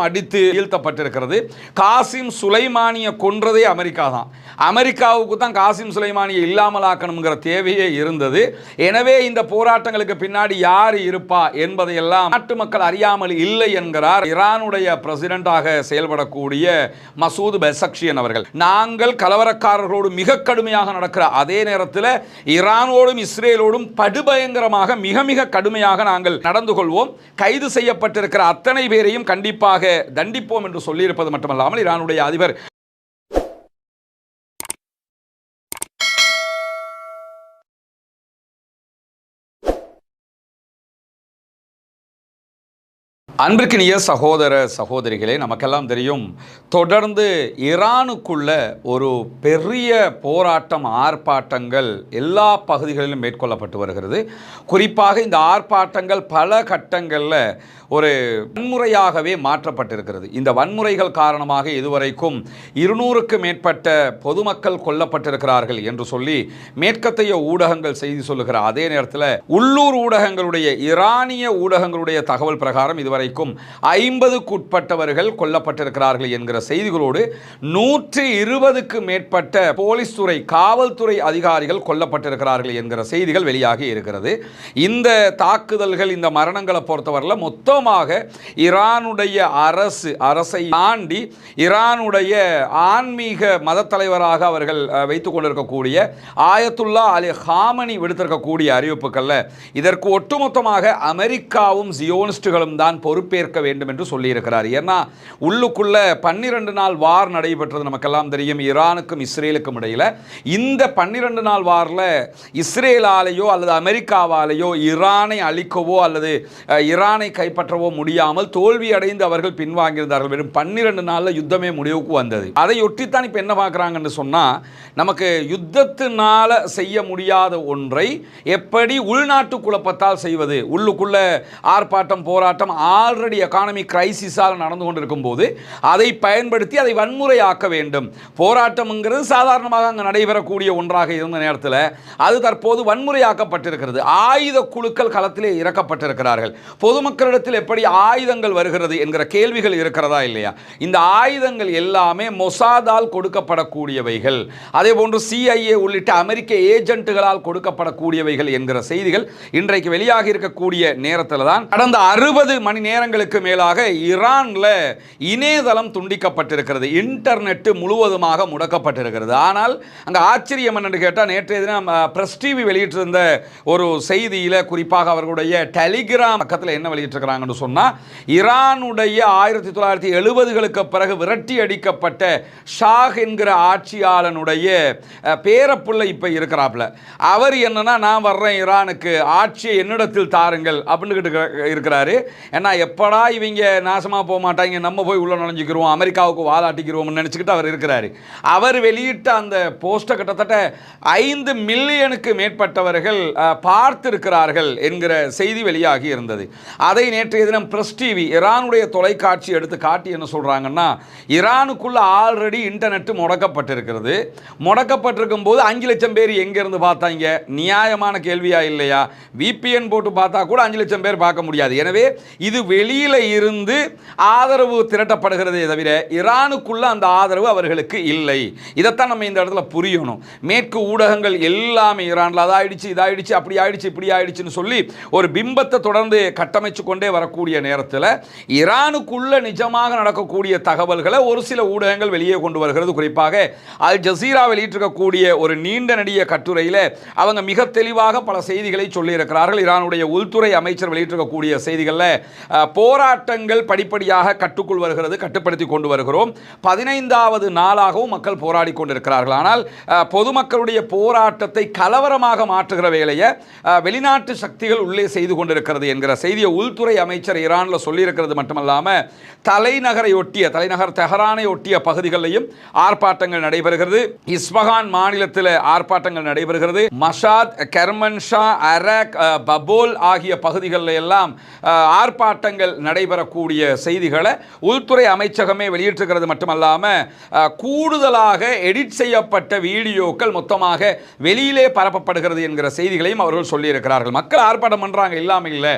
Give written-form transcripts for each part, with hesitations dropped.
அடித்து வீழ்த்தப்பட்டிருக்கிறது. காசிம் சுலைமானியை கொன்றதே அமெரிக்கா தான். அமெரிக்காவுக்கு தான் காசிம் சுலைமானியை இல்லாமல் ஆக்கணுங்கிற தேவையே இருந்தது. எனவே இந்த போராட்டங்களுக்கு பின்னாடி யார் இருப்பா என்பதையெல்லாம் நாட்டு மக்கள் அறியாமல் இல்லை என்கிறார் ஈரானுடைய பிரசிடென்டாக செயல்படக்கூடிய மசூத் பெசக்ஷியன் அவர்கள். நாங்கள் கலவரக்காரர்களோடு மிக கடுமையாக நடக்கிற அதே நேரத்தில் ஈரானோடும் இஸ்ரேலோடும் படுபயங்கரமாக மிக மிக கடுமையாக நாங்கள் நடந்து கொள்வோம். கைது செய்யப்பட்டிருக்கிற அத்தனை பேரையும் கண்டிப்பாக தண்டிப்போம் என்று சொல்லியிருப்பது மட்டுமல்லாமல் ஈரானுடைய அதிபர் அன்பிற்கினிய சகோதர சகோதரிகளே, நமக்கெல்லாம் தெரியும், தொடர்ந்து ஈரானுக்குள்ள ஒரு பெரிய போராட்டம் ஆர்ப்பாட்டங்கள் எல்லா பகுதிகளிலும் மேற்கொள்ளப்பட்டு வருகிறது. குறிப்பாக இந்த ஆர்ப்பாட்டங்கள் பல கட்டங்களில் ஒரு வன்முறையாகவே மாற்றப்பட்டிருக்கிறது. இந்த வன்முறைகள் காரணமாக இதுவரைக்கும் 200க்கு மேற்பட்ட பொதுமக்கள் கொல்லப்பட்டிருக்கிறார்கள் என்று சொல்லி மேற்கத்தைய ஊடகங்கள் செய்தி சொல்லுகிற அதே நேரத்தில் உள்ளூர் ஊடகங்களுடைய ஈரானிய ஊடகங்களுடைய தகவல் பிரகாரம் இதுவரை 50க்கு உட்பட்டவர்கள் கொல்லப்பட்டிருக்கிறார்கள் என்கிற செய்திகளோடு 120க்கு மேற்பட்ட போலீஸ் துறை காவல்துறை அதிகாரிகள் கொல்லப்பட்டிருக்கிறார்கள் என்கிற செய்திகள் வெளியாகி இருக்கிறது. இந்த தாக்குதல்கள், இந்த மரணங்களை பொறுத்தவரையில் மொத்தமாக ஈரானுடைய அரசை தாண்டி ஈரானுடைய ஆன்மீக மத தலைவராக அவர்கள் வைத்துக் கொண்டிருக்கக்கூடிய ஆயத்துல்லா அலி ஹாமனி விடுத்திருக்கக்கூடிய அறிவிப்புகள்ல இதற்கு ஒட்டுமொத்தமாக அமெரிக்காவும் ஜியோனிஸ்டுகளும் தான் பொறுப்பேற்க வேண்டும் என்று சொல்லியிருக்கிறார். ஏன்னா உள்ளுக்குள்ள 12 நாள் வார் நடைபெற்றது நமக்கெல்லாம் தெரியும், ஈரானுக்கும் இஸ்ரேலுக்கும் இடையில். இந்த 12 நாள் வாரில் இஸ்ரேலாலேயோ அல்லது அமெரிக்காவாலேயோ ஈரானை அழிக்கவோ அல்லது ஈரானை கைப்பற்றவோ முடியாமல் தோல்வி அடைந்து அவர்கள் பின்வாங்கியிருந்தார்கள். வெறும் 12 நாளில் யுத்தமே முடிவுக்கு வந்தது. அதையொட்டித்தான் இப்போ என்ன பார்க்குறாங்கன்னு சொன்னால், நமக்கு யுத்தத்தினால செய்ய முடியாத ஒன்றை எப்படி உள்நாட்டு குழப்பத்தால் செய்வது, உள்ளுக்குள்ள ஆர்ப்பாட்டம் போராட்டம் ஆல்ரெடி எகானமிக் கிரைசிஸால் நடந்து கொண்டிருக்கும் போது அதை பயன்படுத்தி அதை வன்முறையாக்க வேண்டும். போராட்டம்ங்கிறது சாதாரணமாக அங்கே நடைபெறக்கூடிய ஒன்றாக இருந்த நேரத்தில் அது தற்போது வன்முறையாக்கப்பட்டிருக்கிறது. ஆயுத குழுக்கள் களத்திலே இறக்கப்பட்டிருக்கிறார்கள். பொதுமக்களிடத்தில் எப்படி ஆயுதங்கள் வருகிறது என்கிற கேள்விகள் இருக்கிறதா இல்லையா? இந்த ஆயுதங்கள் எல்லாமே மொசாதால் கொடுக்கப்படக்கூடியவைகள், அதே போன்று CIA உள்ளிட்ட அமெரிக்க ஏஜென்ட்டுகளால் கொடுக்கப்படக்கூடியவைகள் என்கிற செய்திகள் இன்றைக்கு வெளியாகி இருக்கக்கூடிய நேரத்தில் தான் கடந்த 60 மணி நேரங்களுக்கு மேலாக ஈரான்ல இணையதளம் துண்டிக்கப்பட்டிருக்கிறது. இன்டர்நெட் முழுவதுமாக முடக்கப்பட்டிருக்கிறது. ஆனால் அங்கே ஆச்சரியம் என்னன்னு கேட்டால், நேற்றைய தினம் பிரஸ் டிவி வெளியிட்டிருந்த ஒரு செய்தியில் குறிப்பாக அவர்களுடைய டெலிகிராம் பக்கத்தில் என்ன வெளியிட்டிருக்கிறாங்கன்னு சொன்னால், ஈரானுடைய 1970களுக்கு பிறகு விரட்டி அடிக்கப்பட்ட ஷாஹ் என்கிற ஆட்சியாளனுடைய பேரப்புள்ள இப்போ இருக்கிறாப்ல. அவர் என்னன்னா, நான் வர்றேன் ஈரானுக்கு, ஆட்சியை என்னிடத்தில் தாருங்கள் அப்படின்னு இருக்கிறாரு. ஏன்னா எப்படா இவங்க நாசமாக போக மாட்டாங்க, நம்ம போய் உள்ள நுழைஞ்சிக்கிறோம், அமெரிக்காவுக்கு வாலாட்டிக்கிறோம்னு நினச்சிக்கிட்டு அவர் இருக்கிறாரு. அவர் வெளியிட்ட அந்த போஸ்ட்டை கிட்டத்தட்ட 5 மில்லியனுக்கு மேற்பட்டவர்கள் பார்த்திருக்கிறார்கள் என்கிற செய்தி வெளியாகி இருந்தது. அதை நேற்றைய தினம் பிரஸ் டிவி ஈரானுடைய தொலைக்காட்சி எடுத்து காட்டி என்ன சொல்றாங்கன்னா, ஈரானுக்குள்ள ஆல்ரெடி இன்டர்நெட் முடக்கப்பட்டிருக்கிறது. முடக்கப்பட்டிருக்கும் போது 5 லட்சம் பேர் எங்கிருந்து பார்த்தாங்க? நியாயமான கேள்வியா இல்லையா? VPN போட்டு பார்த்தா கூட 5 லட்சம் பேர் பார்க்க முடியாது. எனவே இது வெளியில இருந்து ஆதரவு திரட்டப்படுகிறதே தவிர ஈரானுக்குள்ள அந்த ஆதரவு அவர்களுக்கு இல்லை. இதைத்தான் நம்ம இந்த இடத்துல புரியணும். மேற்கு ஊடகங்கள் எல்லாமே ஈரான்ல அதாயிடுச்சு, இதாயிடுச்சு, அப்படி ஆயிடுச்சு, இப்படி ஆயிடுச்சுன்னு சொல்லி ஒரு பிம்பத்தை தொடர்ந்து கட்டமைச்சு கொண்டே வரக்கூடிய நேரத்தில் ஈரானுக்குள்ள நிஜமாக நடக்கக்கூடிய தகவல்களை ஒரு சில ஊடகங்கள் வெளியே கொண்டு வருகிறது. குறிப்பாக அல் ஜசீரா வெளியிட்டிருக்கக்கூடிய ஒரு நீண்ட நெடிய கட்டுரையில் அவங்க மிக தெளிவாக பல செய்திகளை சொல்லியிருக்கிறார்கள். ஈரானுடைய உள்துறை அமைச்சர் வெளியிட்டிருக்கக்கூடிய செய்திகளில் போராட்டங்கள் படிப்படியாக கட்டுக்குள் வருகிறது, கட்டுப்படுத்தி கொண்டு வருகிறோம். 15வது நாளாகவும் மக்கள் போராடி கொண்டிருக்கிறார்கள். ஆனால் பொதுமக்களுடைய போராட்டத்தை கலவரமாக மாற்றுகிற வேலையை வெளிநாட்டு சக்திகள் உள்ளே செய்து கொண்டிருக்கிறது என்கிற செய்தியை உள்துறை அமைச்சர் ஈரானில் சொல்லியிருக்கிறது மட்டுமல்லாமல் தலைநகர் தெஹரானை ஒட்டிய பகுதிகளிலும் ஆர்ப்பாட்டங்கள் நடைபெறுகிறது. இஸ்பஹான் மாநிலத்தில் ஆர்ப்பாட்டங்கள் நடைபெறுகிறது. மஷாத், கெர்மன்ஷா, அரக், பபோல் ஆகிய பகுதிகளில் எல்லாம் ஆர்ப்பாட்டங்கள் நடைபெறக்கூடிய செய்திகளை உள்துறை அமைச்சகமே வெளியிட்டிருக்கிறது மட்டுமல்லாமல் கூடுதலாக எடிட் செய்யப்பட்ட வீடியோக்கள் மொத்தமாக வெளியிலே பரப்பப்படுகிறது என்கிற செய்திகளையும் அவர்கள் சொல்லியிருக்கிறார்கள். மக்கள் ஆர்ப்பாட்டம் பண்றாங்க, இல்லாமல் இல்லை.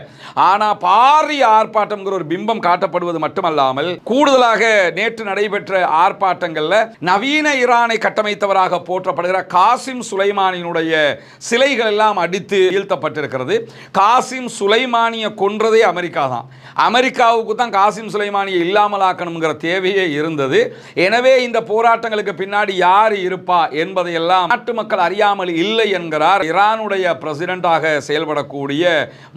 ஆனால் பாரிய ஆர்ப்பாட்டம்ங்கிற ஒரு பிம்பம் காட்டப்படுவது மட்டுமல்லாமல் கூடுதலாக நேற்று நடைபெற்ற ஆர்ப்பாட்டங்கள்ல நவீன ஈரானை கட்டமைத்தவராக போற்றப்படுகிற காசிம் சுலைமானியினுடைய சிலைகள் எல்லாம் அடித்து வீழ்த்தப்பட்டிருக்கிறது. காசிம் சுலைமானியை கொன்றதே அமெரிக்கா தான். அமெரிக்காவுக்கு தான் காசிம் சுலைமானியை இல்லாமல் ஆக்கணுங்கிற தேவையே இருந்தது. எனவே இந்த போராட்டங்களுக்கு பின்னாடி யார் இருப்பா என்பதையெல்லாம் நாட்டு மக்கள் அறியாமல் இல்லை என்கிறார் ஈரானுடைய பிரசிடென்டாக செயல்படக்கூடிய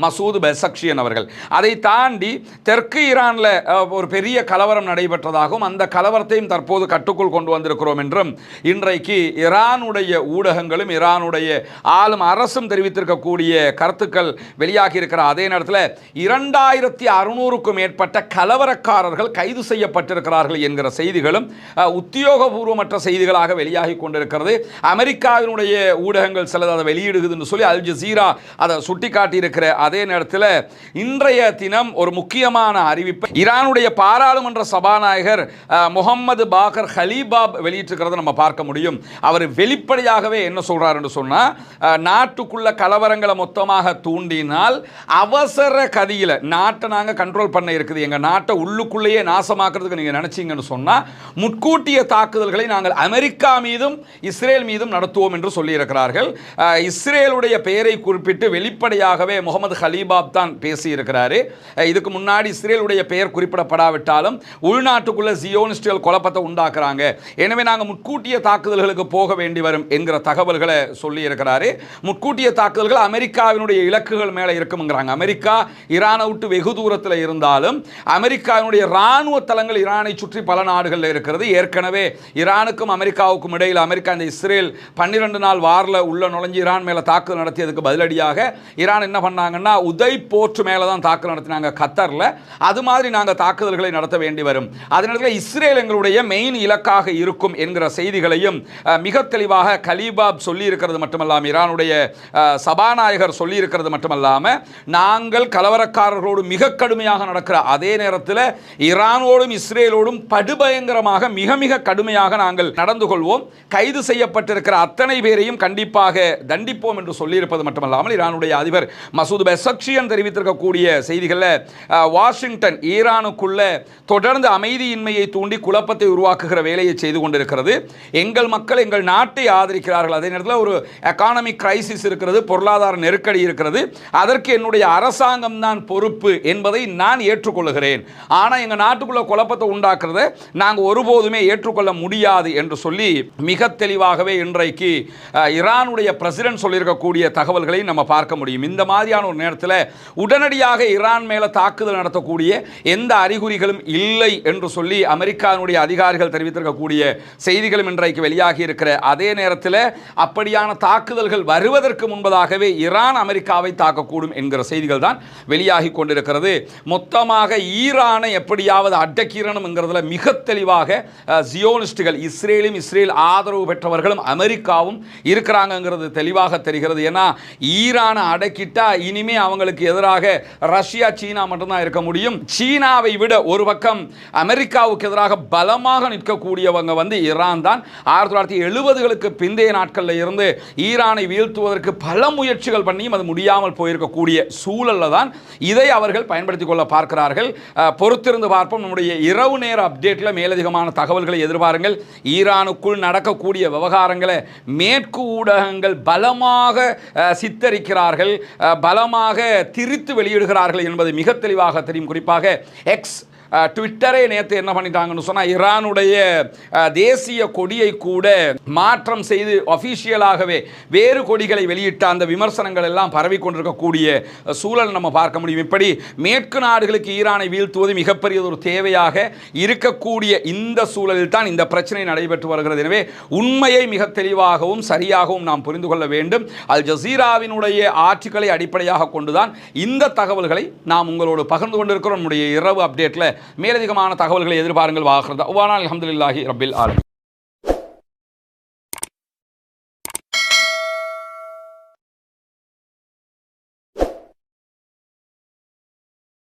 மசூத் பெசக்ஷியன் அவர்கள். அதை தாண்டி தெற்கு ஈரானில் ஒரு பெரிய கலவரம் நடைபெற்றதாகவும் அந்த கலவரத்தையும் தற்போது கட்டுக்குள் கொண்டு வந்திருக்கிறோம் என்றும் இன்றைக்கு ஈரானுடைய ஊடகங்களும் ஈரானுடைய ஆளும் அரசும் தெரிவித்திருக்கக்கூடிய கருத்துக்கள் வெளியாகி இருக்கிற அதே நேரத்தில் 2600க்கும் மேற்பட்ட கலவரக்காரர்கள் கைது செய்யப்பட்டிருக்கிறார்கள் என்கிற செய்திகளும் உத்தியோகபூர்வமற்ற செய்திகளாக வெளியாகி கொண்டிருக்கிறது. அமெரிக்காவினுடைய ஊடகங்கள் சிலது அதை வெளியிடுகுதுன்னு சொல்லி அல் ஜசீரா அதை சுட்டிக்காட்டி இருக்கிற அதே நேரத்தில் இன்றைய தினம் ஒரு முக்கியமான அறிவிப்பை ஈரானுடைய பாராளுமன்ற சபாநாயகர் முகமது பாகர் ஹலீபாப் வெளியிட்டிருக்கிறத நம்ம பார்க்க முடியும். அவர் வெளிப்படையாகவே என்ன சொல்றார் என்று சொன்னா, நாட்டுக்குள்ள கலவரங்களை மொத்தமாக தூண்டினால் அவசர கதியில் நாட்டை நாங்கள் கண்ட்ரோல் பண்ண இருக்குது, எங்கள் நாட்டை உள்ளுக்குள்ளேயே நாசமாக்குறதுக்கு நீங்கள் நினைச்சீங்கன்னு சொன்னால் முன்கூட்டிய தாக்குதல்களை நாங்கள் அமெரிக்கா மீதும் இஸ்ரேல் மீதும் நடத்துவோம் என்று சொல்லியிருக்கிறார்கள். இஸ்ரேலுடைய பெயரை குறிப்பிட்டு வெளிப்படையாகவே முகமது ஹலீபாப் தான் பேசியிருக்கிறாரு. இதுக்கு முன்னாடி இஸ்ரேலுடைய பெயர் குறிப்பிடப்படாவிட்டாலும் உள்நாட்டுக்குள்ள ஜியோனிஸ்டுகள் குழப்பத்தை உண்டாக்குறாங்க, எனவே நாங்கள் முன்கூட்டிய தாக்குதல்களுக்கு போக வேண்டி வரும் என்கிற தகவல்களை சொல்லியிருக்கிறாரு. முன்கூட்டிய தாக்குதல்கள் அமெரிக்காவினுடைய இலக்குகள் மேலே இருக்குங்கிறாங்க. அமெரிக்கா ஈரானை விட்டு வெகு தூரத்தில் இருந்தாலும் அமெரிக்காவினுடைய இராணுவ தளங்கள் ஈரானை சுற்றி பல நாடுகளில் இருக்கிறது. ஏற்கனவே ஈரானுக்கும் அமெரிக்காவுக்கும் இடையில் அமெரிக்கா இந்த இஸ்ரேல் 12 நாள் வாரில் உள்ள நுழைஞ்சு ஈரான் மேலே தாக்குதல் நடத்தியதுக்கு பதிலடியாக ஈரான் என்ன பண்ணாங்கன்னா உதய் போர்ட் மேலே தான் தாக்குதல் நடத்தினாங்க கத்தரில். அது மாதிரி நாங்கள் தாக்குதல்களை நடத்த வேண்டி வரும். அதே நேரத்தில் இஸ்ரேல் எங்களுடைய மெயின் இலக்காக இருக்கும் என்கிற செய்திகளையும் மிக தெளிவாக கலீபாப் சொல்லி இருக்கிறது மட்டுமல்லாமல் ஈரானுடைய சபாநாயகர் சொல்லி இருக்கிறது மட்டுமல்லாமல் நாங்கள் கலவரக்காரர்களோடு மிக கடுமையாக நடக்கிற அதே நேரத்தில் ஈரானோடும் இஸ்ரேலோடும் படுபயங்கரமாக மிக மிக கடுமையாக நாங்கள் நடந்து கொள்வோம், கைது செய்யப்பட்டிருக்கிற அத்தனை பேரையும் கண்டிப்பாக தண்டிப்போம் என்று சொல்லியிருப்பது மட்டுமல்லாமல் ஈரானுடைய அதிபர் மசூத் பெசக்ஷியன் தெரிவித்திருக்கக்கூடிய செய்திகளில் வாஷிங்டன் ஈரானுக்குள்ள தொடர்ந்து அமைதியின்மையை தூண்டி குழப்பத்தை உருவாக்குகிற வேலையை செய்து கொண்டிருக்கிறது. எங்கள் மக்கள் எங்கள் நாட்டை ஆதரிக்கிறார்கள், அதே நேரத்தில் ஒரு எக்கானமிக் கிரைசிஸ் இருக்கிறது, பொருளாதார நெருக்கடி இருக்கிறது, அதற்கு என்னுடைய அரசாங்கம் தான் பொறுப்பு என்பதை நான் ஏற்றுக்கொள்கிறேன். ஆனால் எங்கள் நாட்டுக்குள்ள குழப்பத்தை உண்டாக்குறத நாங்கள் ஒருபோதுமே ஏற்றுக்கொள்ள முடியாது என்று சொல்லி மிக தெளிவாகவே இன்றைக்கு ஈரானுடைய பிரசிடென்ட் சொல்லியிருக்கக்கூடிய தகவல்களை நம்ம பார்க்க முடியும். இந்த மாதிரியான ஒரு நேரத்தில் உடனடியாக ஈரான் மேலே தாக்குதல் நடத்தக்கூடிய எந்த அறிகுறிகளும் இல்லை என்று சொல்லி அமெரிக்காவினுடைய அதிகாரிகள் தெரிவித்திருக்கக்கூடிய செய்திகளும் இன்றைக்கு வெளியாகி இருக்கிற அதே நேரத்தில் அப்படியான தாக்குதல்கள் வருவதற்கு முன்பதாகவே ஈரான் அமெரிக்காவை தாக்கக்கூடும் என்கிற செய்திகள் தான் வெளியாகி கொண்டிருக்கிறது. மொத்தமாக ஈரானை எப்படியாவது அடக்கிடணும்ங்கிறதுல மிக தெளிவாக ஜியோனிஸ்டுகள் இஸ்ரேலும் இஸ்ரேல் ஆதரவு பெற்றவர்களும் அமெரிக்காவும் இருக்கிறாங்கிறது தெளிவாக தெரிகிறது. ஏன்னா ஈரானை அடக்கிட்டா இனிமே அவங்களுக்கு எதிராக ரஷ்யா சீனா மட்டும்தான் இருக்க முடியும். சீனாவை விட ஒரு பக்கம் அமெரிக்காவுக்கு எதிராக பலமாக நிற்கக்கூடியவங்க ஈரான் தான். 1970களுக்கு பிந்தைய நாட்களில் இருந்து ஈரானை வீழ்த்துவதற்கு பல முயற்சிகள் பண்ணியும் அது முடியாமல் போயிருக்கக்கூடிய சூழல்ல தான் இதை அவர்கள் பயன்படுத்திக் கொள்ள பார்க்கிறார்கள். பொறுத்திருந்து பார்ப்போம். நம்முடைய இரவு நேர அப்டேட்டில் மேலதிகமான தகவல்களை எதிர்பாருங்கள். ஈரானுக்குள் நடக்கக்கூடிய விவகாரங்களை மேற்கு ஊடகங்கள் பலமாக சித்தரிக்கிறார்கள், பலமாக திரித்து வெளியிடுகிறார்கள் என்பது மிக தெளிவாக தெரியும். குறிப்பாக எக்ஸ் ட்விட்டரே நேற்று என்ன பண்ணிட்டாங்கன்னு சொன்னால் ஈரானுடைய தேசிய கொடியை கூட மாற்றம் செய்து அஃபிஷியலாகவே வேறு கொடிகளை வெளியிட்ட அந்த விமர்சனங்கள் எல்லாம் பரவி கொண்டிருக்கக்கூடிய சூழல் நம்ம பார்க்க முடியும். இப்படி மேற்கு நாடுகளுக்கு ஈரானை வீழ்த்துவது மிகப்பெரிய ஒரு தேவையாக இருக்கக்கூடிய இந்த சூழலில் தான் இந்த பிரச்சனை நடைபெற்று வருகிறது. எனவே உண்மையை மிக தெளிவாகவும் சரியாகவும் நாம் புரிந்து கொள்ள வேண்டும். அல் ஜசீராவினுடைய ஆட்சிகளை அடிப்படையாக கொண்டுதான் இந்த தகவல்களை நாம் உங்களோடு பகிர்ந்து கொண்டிருக்கிறோம். நம்முடைய இரவு அப்டேட்டில் மேலதிகமான தகவல்களை எதிர்பாருங்கள். வாஹ்ரதா அல்ஹம்துலில்லாஹி ரப்பில் ஆலமீன்.